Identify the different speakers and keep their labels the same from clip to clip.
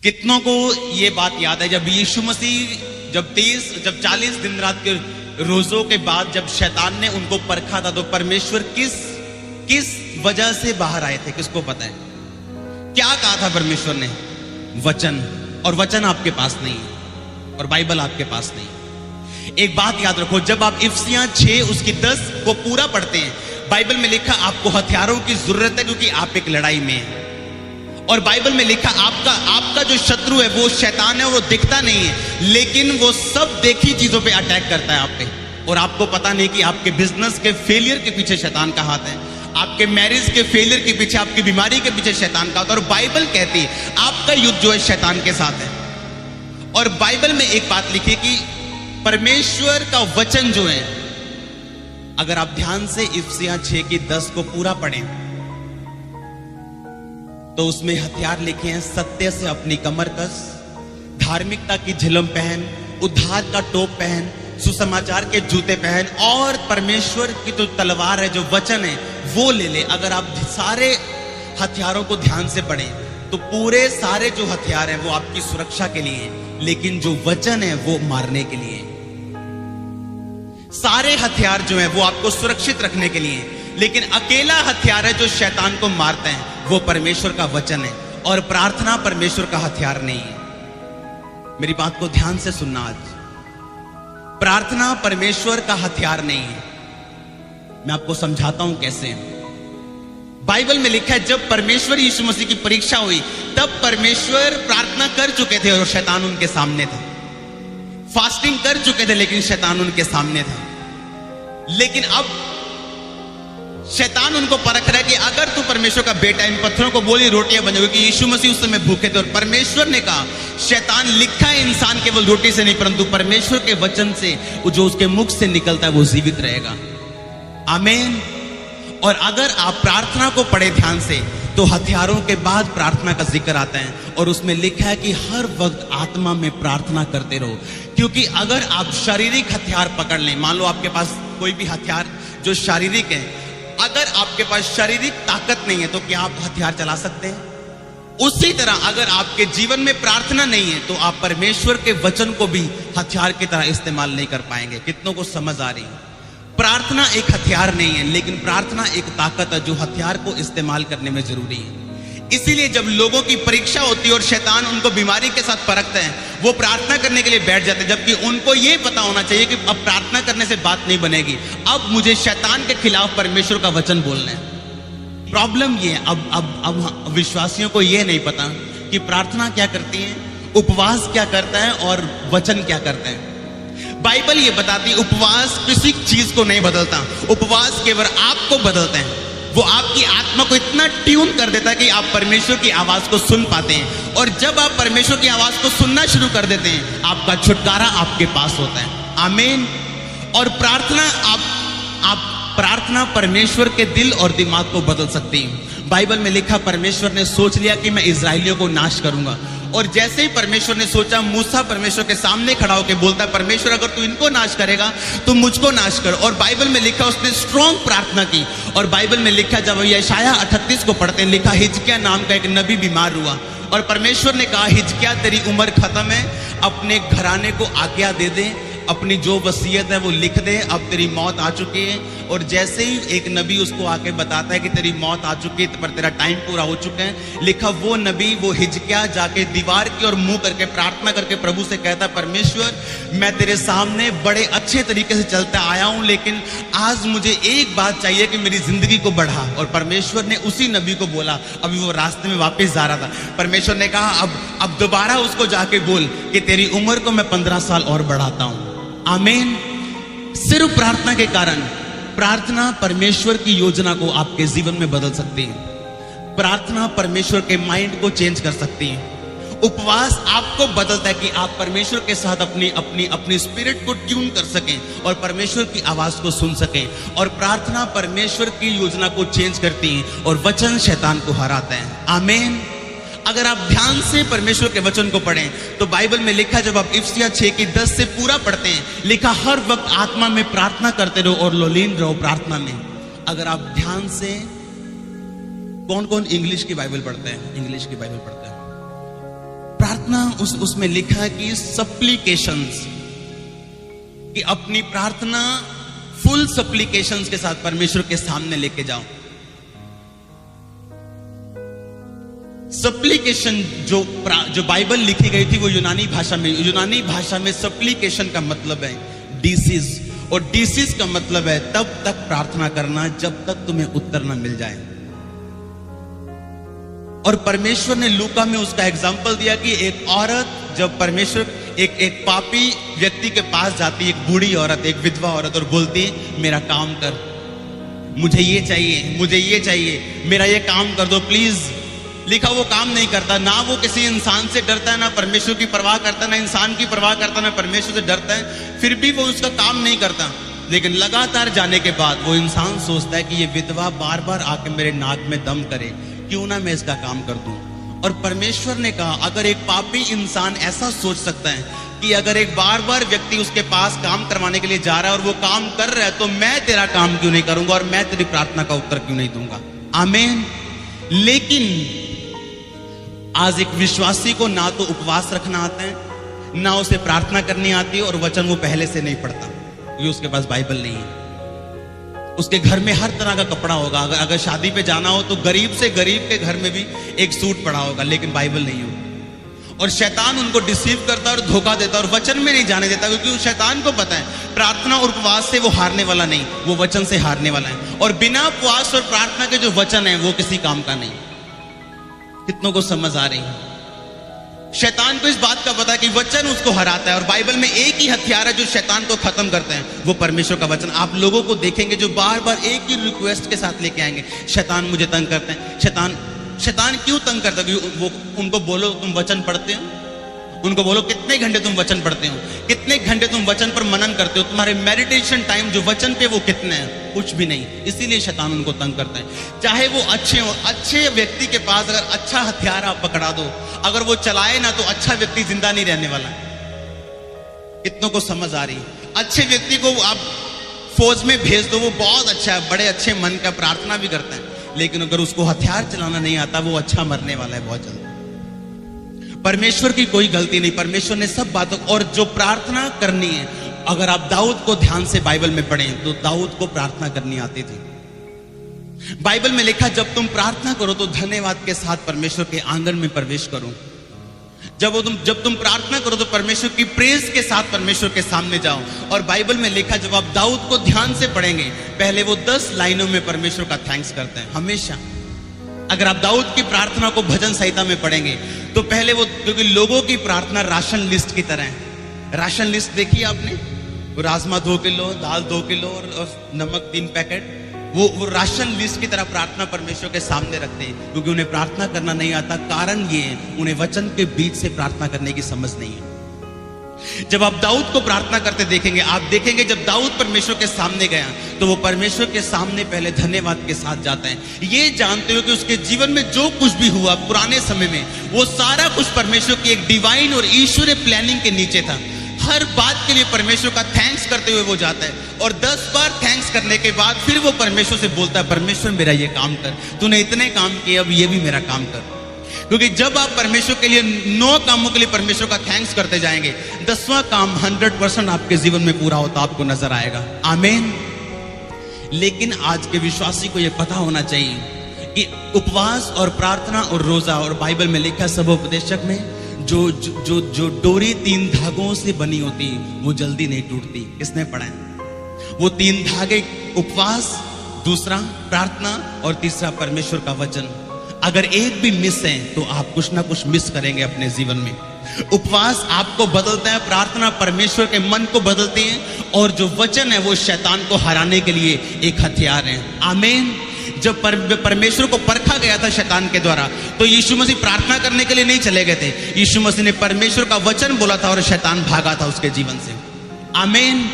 Speaker 1: कितनों को ये बात याद है जब यीशु मसीह जब 40 दिन रात के रोजों के बाद जब शैतान ने उनको परखा था, तो परमेश्वर किस वजह से बाहर आए थे? किसको पता है? क्या कहा था परमेश्वर ने? वचन। और वचन आपके पास नहीं है और बाइबल आपके पास नहीं है। एक बात याद रखो, जब आप इफिसियां 6 उसकी 10 को पूरा पढ़ते हैं, बाइबल में लिखा आपको हथियारों की जरूरत है क्योंकि आप एक लड़ाई में हैं। और बाइबल में लिखा आपका जो शत्रु है वो शैतान है, वो दिखता नहीं है लेकिन वो सब देखी चीजों पे अटैक करता है आप पे, और आपको पता नहीं कि आपके बिजनेस के फेलियर के पीछे शैतान का हाथ है, आपके मैरिज के फेलियर के पीछे, आपकी बीमारी के पीछे शैतान का हाथ है। और बाइबल कहती है आपका युद्ध जो है शैतान के साथ है। और बाइबल में एक बात लिखी कि परमेश्वर का वचन जो है, अगर आप ध्यान से इफिसियां 6 की 10 को पूरा पढ़ें तो उसमें हथियार लिखे हैं, सत्य से अपनी कमर कस, धार्मिकता की झिलम पहन, उद्धार का टोप पहन, सुसमाचार के जूते पहन, और परमेश्वर की तो तलवार है जो वचन है वो ले ले। अगर आप सारे हथियारों को ध्यान से पढ़ें तो पूरे सारे जो हथियार हैं वो आपकी सुरक्षा के लिए हैं, लेकिन जो वचन है वो मारने के लिए। सारे हथियार जो हैं वो आपको सुरक्षित रखने के लिए, लेकिन अकेला हथियार है जो शैतान को मारते हैं वो परमेश्वर का वचन है। और प्रार्थना परमेश्वर का हथियार नहीं है। मेरी बात को ध्यान से सुनना, आज प्रार्थना परमेश्वर का हथियार नहीं है। मैं आपको समझाता हूं कैसे। बाइबल में लिखा है जब परमेश्वर यीशु मसीह की परीक्षा हुई तब परमेश्वर प्रार्थना कर चुके थे और शैतान उनके सामने था, फास्टिंग कर चुके थे लेकिन शैतान उनके सामने था। लेकिन अब शैतान उनको परख रहा है कि अगर तू परमेश्वर का बेटा, इन पत्थरों को बोली रोटियां बन जाएगी। यीशु मसीह उस समय भूखे थे और परमेश्वर ने कहा, शैतान लिखा है इंसान केवल रोटी से नहीं परंतु परमेश्वर के वचन से जो उसके मुख से निकलता है वो जीवित रहेगा। आमीन। और अगर आप प्रार्थना को पढ़े ध्यान से तो हथियारों के बाद प्रार्थना का जिक्र आता है, और उसमें लिखा है कि हर वक्त आत्मा में प्रार्थना करते रहो। क्योंकि अगर आप शारीरिक हथियार पकड़ लें, मान लो आपके पास कोई भी हथियार जो शारीरिक है, अगर आपके पास शारीरिक ताकत नहीं है तो क्या आप हथियार चला सकते हैं? उसी तरह अगर आपके जीवन में प्रार्थना नहीं है तो आप परमेश्वर के वचन को भी हथियार की तरह इस्तेमाल नहीं कर पाएंगे। कितनों को समझ आ रही है? प्रार्थना एक हथियार नहीं है, लेकिन प्रार्थना एक ताकत है जो हथियार को इस्तेमाल करने में जरूरी है। इसीलिए जब लोगों की परीक्षा होती है और शैतान उनको बीमारी के साथ परखते हैं, वो प्रार्थना करने के लिए बैठ जाते हैं, जबकि उनको ये पता होना चाहिए कि अब प्रार्थना करने से बात नहीं बनेगी, अब मुझे शैतान के खिलाफ परमेश्वर का वचन बोलना है। प्रॉब्लम ये है, अब विश्वासियों को ये नहीं पता कि प्रार्थना क्या करती है, उपवास क्या करता है और वचन क्या करता है। बाइबल ये बताती है उपवास किसी चीज को नहीं बदलता, उपवास केवल आपको बदलते हैं। वो आपकी आत्मा को इतना ट्यून कर देता है कि आप परमेश्वर की आवाज को सुन पाते हैं, और जब आप परमेश्वर की आवाज को सुनना शुरू कर देते हैं आपका छुटकारा आपके पास होता है। आमीन। और प्रार्थना आप प्रार्थना परमेश्वर के दिल और दिमाग को बदल सकती है। बाइबल में लिखा परमेश्वर ने सोच लिया कि मैं इजराइलियों को नाश करूंगा, और जैसे ही परमेश्वर ने सोचा, मूसा परमेश्वर के सामने खड़ा होकर बोलता है, परमेश्वर अगर तू इनको नाश करेगा तो मुझको नाश कर। और बाइबल में लिखा उसने स्ट्रॉन्ग प्रार्थना की। और बाइबल में लिखा जब यशायाह 38 को पढ़ते हैं, लिखा हिजकिय्याह नाम का एक नबी बीमार हुआ और परमेश्वर ने कहा, हिजकिय्याह तेरी उम्र खत्म है, अपने घराने को आज्ञा दे दे, अपनी जो वसीयत है वो लिख दे, अब तेरी मौत आ चुकी है। और जैसे ही एक नबी उसको आके बताता है कि तेरी मौत आ चुकी है, पर तेरा टाइम पूरा हो चुका है, लिखा वो नबी, वो हिजकिय्याह जाके दीवार की ओर मुंह करके प्रार्थना करके प्रभु से कहता है, परमेश्वर मैं तेरे सामने बड़े अच्छे तरीके से चलता आया हूं, लेकिन आज मुझे एक बात चाहिए कि मेरी जिंदगी को बढ़ा। और परमेश्वर ने उसी नबी को बोला, अभी वो रास्ते में वापस जा रहा था, परमेश्वर ने कहा अब दोबारा उसको जाके बोल कि तेरी उम्र को मैं 15 साल और बढ़ाता हूं। आमीन। सिर्फ प्रार्थना के कारण, प्रार्थना परमेश्वर की योजना को आपके जीवन में बदल सकती है। प्रार्थना परमेश्वर के माइंड को चेंज कर सकती है। उपवास आपको बदलता है कि आप परमेश्वर के साथ अपनी स्पिरिट को ट्यून कर सकें और परमेश्वर की आवाज को सुन सकें। और प्रार्थना परमेश्वर की योजना को चेंज करती है और वचन शैतान को हराता है। आमीन। अगर आप ध्यान से परमेश्वर के वचन को पढ़ें तो बाइबल में लिखा, जब आप इफिसियां 6 की 10 से पूरा पढ़ते हैं, लिखा हर वक्त आत्मा में प्रार्थना करते रहो और लोलीन रहो प्रार्थना में। अगर आप ध्यान से, कौन कौन इंग्लिश की बाइबल पढ़ते हैं? इंग्लिश की बाइबल पढ़ते हैं। प्रार्थना उसमें लिखा है कि सप्लीकेशंस, कि अपनी प्रार्थना फुल सप्लीकेशंस के साथ परमेश्वर के सामने लेके जाओ। सप्लीकेशन जो बाइबल लिखी गई थी वो यूनानी भाषा में सप्लीकेशन का मतलब है डिसीज, और डिसीज का मतलब है तब तक प्रार्थना करना जब तक तुम्हें उत्तर न मिल जाए। और परमेश्वर ने लूका में उसका एग्जाम्पल दिया कि एक औरत जब परमेश्वर एक पापी व्यक्ति के पास जाती, एक बूढ़ी औरत, एक विधवा औरत, और बोलती मेरा काम कर, मुझे ये चाहिए, मेरा ये काम कर दो प्लीज। लिखा वो काम नहीं करता, ना वो किसी इंसान से डरता है, ना परमेश्वर की परवाह करता है, ना इंसान की परवाह करता, ना परमेश्वर से डरता है, फिर भी वो उसका काम नहीं करता। लेकिन लगातार जाने के बाद वो इंसान सोचता है कि ये विधवा बार बार आके मेरे नाक में दम करे, क्यों ना मैं इसका काम कर दूं। और परमेश्वर ने कहा अगर एक पापी इंसान ऐसा सोच सकता है कि अगर एक बार बार व्यक्ति उसके पास काम करवाने के लिए जा रहा है और वो काम कर रहा है, तो मैं तेरा काम क्यों नहीं करूंगा और मैं तेरी प्रार्थना का उत्तर क्यों नहीं दूंगा। आमीन। लेकिन आज एक विश्वासी को ना तो उपवास रखना आता है, ना उसे प्रार्थना करनी आती है, और वचन वो पहले से नहीं पढ़ता क्योंकि उसके पास बाइबल नहीं है। उसके घर में हर तरह का कपड़ा होगा, अगर शादी पे जाना हो तो गरीब से गरीब के घर में भी एक सूट पड़ा होगा, लेकिन बाइबल नहीं होगा। और शैतान उनको डिसीव करता है और धोखा देता है और वचन में नहीं जाने देता, क्योंकि उस शैतान को पता है प्रार्थना और उपवास से वो हारने वाला नहीं, वो वचन से हारने वाला है। और बिना उपवास और प्रार्थना के जो वचन है वो किसी काम का नहीं। कितनों को समझ आ रही है? शैतान को इस बात का पता है कि वचन उसको हराता है, और बाइबल में एक ही हथियार है जो शैतान को खत्म करते हैं, वो परमेश्वर का वचन। आप लोगों को देखेंगे जो बार बार एक ही रिक्वेस्ट के साथ लेके आएंगे, शैतान मुझे तंग करते हैं। शैतान क्यों तंग करता है? वो उनको बोलो तुम वचन पढ़ते हो, उनको बोलो कितने घंटे तुम वचन पढ़ते हो, कितने घंटे तुम वचन पर मनन करते हो, तुम्हारे मेडिटेशन टाइम जो वचन पे वो कितने हैं? कुछ भी नहीं। इसीलिए शैतान उनको तंग करता है। चाहे वो अच्छे हो, अच्छे व्यक्ति के पास अगर अच्छा हथियार आप पकड़ा दो, अगर वो चलाए ना तो अच्छा व्यक्ति जिंदा नहीं रहने वाला है। कितनों को समझ आ रही है? अच्छे व्यक्ति को आप फौज में भेज दो, वो बहुत अच्छा है, बड़े अच्छे मन का प्रार्थना भी करता है, लेकिन अगर उसको हथियार चलाना नहीं आता, वो अच्छा मरने वाला है बहुत जल्द। परमेश्वर की कोई गलती नहीं, परमेश्वर ने सब बातों, और जो प्रार्थना करनी है, अगर आप दाऊद को ध्यान से बाइबल में पढ़ें तो दाऊद को प्रार्थना करनी आती थी। बाइबल में लिखा जब तुम प्रार्थना करो तो धन्यवाद के साथ परमेश्वर के आंगन में प्रवेश करो। जब तुम प्रार्थना करो तो परमेश्वर की प्रेज के साथ परमेश्वर के सामने जाओ। और बाइबल में लिखा जब आप दाऊद को ध्यान से पढ़ेंगे, पहले वो 10 लाइनों में परमेश्वर का थैंक्स करते हैं हमेशा। अगर आप दाऊद की प्रार्थना को भजन संहिता में पढ़ेंगे तो पहले वो, क्योंकि लोगों की प्रार्थना राशन लिस्ट की तरह है। राशन लिस्ट देखिए आपने, वो राजमा 2 किलो, दाल 2 किलो और नमक 3 पैकेट, वो राशन लिस्ट की तरह प्रार्थना परमेश्वर के सामने रखते हैं, क्योंकि उन्हें प्रार्थना करना नहीं आता। कारण ये है उन्हें वचन के बीच से प्रार्थना करने की समझ नहीं है। जब आप दाऊद को प्रार्थना करते देखेंगे, आप देखेंगे जब दाऊद परमेश्वर के सामने गया तो वो परमेश्वर के सामने पहले धन्यवाद के साथ जाता है, ये जानते हुए कि उसके जीवन में जो कुछ भी हुआ पुराने समय में, वो सारा कुछ परमेश्वर की एक डिवाइन और ईश्वरीय प्लानिंग के नीचे था। हर बात के लिए परमेश्वर का थैंक्स करते हुए वो जाता है, और 10 बार थैंक्स करने के बाद फिर वो परमेश्वर से बोलता है, परमेश्वर मेरा ये काम कर, तूने इतने काम किए, अब ये भी मेरा काम कर। क्योंकि जब आप परमेश्वर के लिए 9 कामों के लिए परमेश्वर का थैंक्स करते जाएंगे, 10वां काम 100% आपके जीवन में पूरा होता आपको नजर आएगा। आमीन। लेकिन आज के विश्वासी को यह पता होना चाहिए कि उपवास और प्रार्थना और रोजा, और बाइबल में लिखा सबोपदेशक में जो डोरी 3 धागों से बनी होती वो जल्दी नहीं टूटती। किसने पढ़ा है? वो 3 धागे, उपवास, दूसरा प्रार्थना, और तीसरा परमेश्वर का वचन। अगर एक भी मिस है तो आप कुछ ना कुछ मिस करेंगे अपने जीवन में। उपवास आपको बदलता है, प्रार्थना परमेश्वर के मन को बदलती है, और जो वचन है वो शैतान को हराने के लिए एक हथियार है। आमीन। जब परमेश्वर को परखा गया था शैतान के द्वारा, तो यीशु मसीह प्रार्थना करने के लिए नहीं चले गए थे। यीशु मसीह ने परमेश्वर का वचन बोला था और शैतान भागा था उसके जीवन से। आमीन।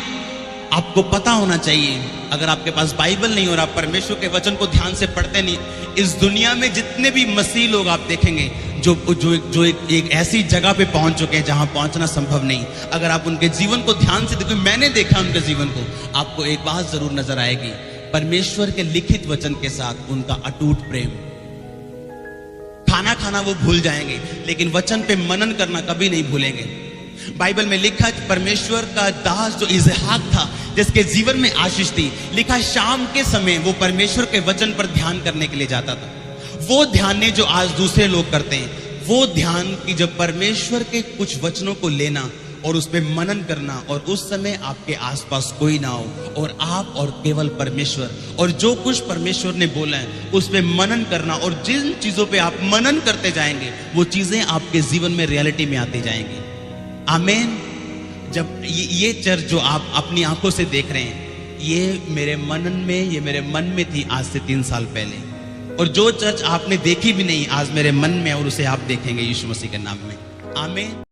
Speaker 1: आपको पता होना चाहिए, अगर आपके पास बाइबल नहीं और आप परमेश्वर के वचन को ध्यान से पढ़ते नहीं, इस दुनिया में जितने भी मसीह लोग आप देखेंगे जो एक ऐसी जगह पे पहुंच चुके हैं जहां पहुंचना संभव नहीं, अगर आप उनके जीवन को ध्यान से देखो, मैंने देखा उनके जीवन को, आपको एक बात जरूर नजर आएगी, परमेश्वर के लिखित वचन के साथ उनका अटूट प्रेम। खाना खाना वो भूल जाएंगे, लेकिन वचन पे मनन करना कभी नहीं भूलेंगे। बाइबल में लिखा है परमेश्वर का दास जो इसहाक था, जिसके जीवन में आशीष थी, लिखा शाम के समय वो परमेश्वर के वचन पर ध्यान करने के लिए जाता था। वो ध्यान नहीं जो आज दूसरे लोग करते हैं, वो ध्यान कि जब परमेश्वर के कुछ वचनों को लेना और उस पे मनन करना, और उस समय आपके आसपास कोई ना हो और आप और केवल परमेश्वर, और जो कुछ परमेश्वर ने बोला है उस पे मनन करना, और जिन चीजों पे आप मनन करते जाएंगे वो चीजें आपके जीवन में रियलिटी में आती जाएंगी। आमीन। जब ये चर्च जो आप अपनी आंखों से देख रहे हैं, ये मेरे मन में थी आज से 3 साल पहले, और जो चर्च आपने देखी भी नहीं आज मेरे मन में, और उसे आप देखेंगे यीशु मसीह के नाम में। आमीन।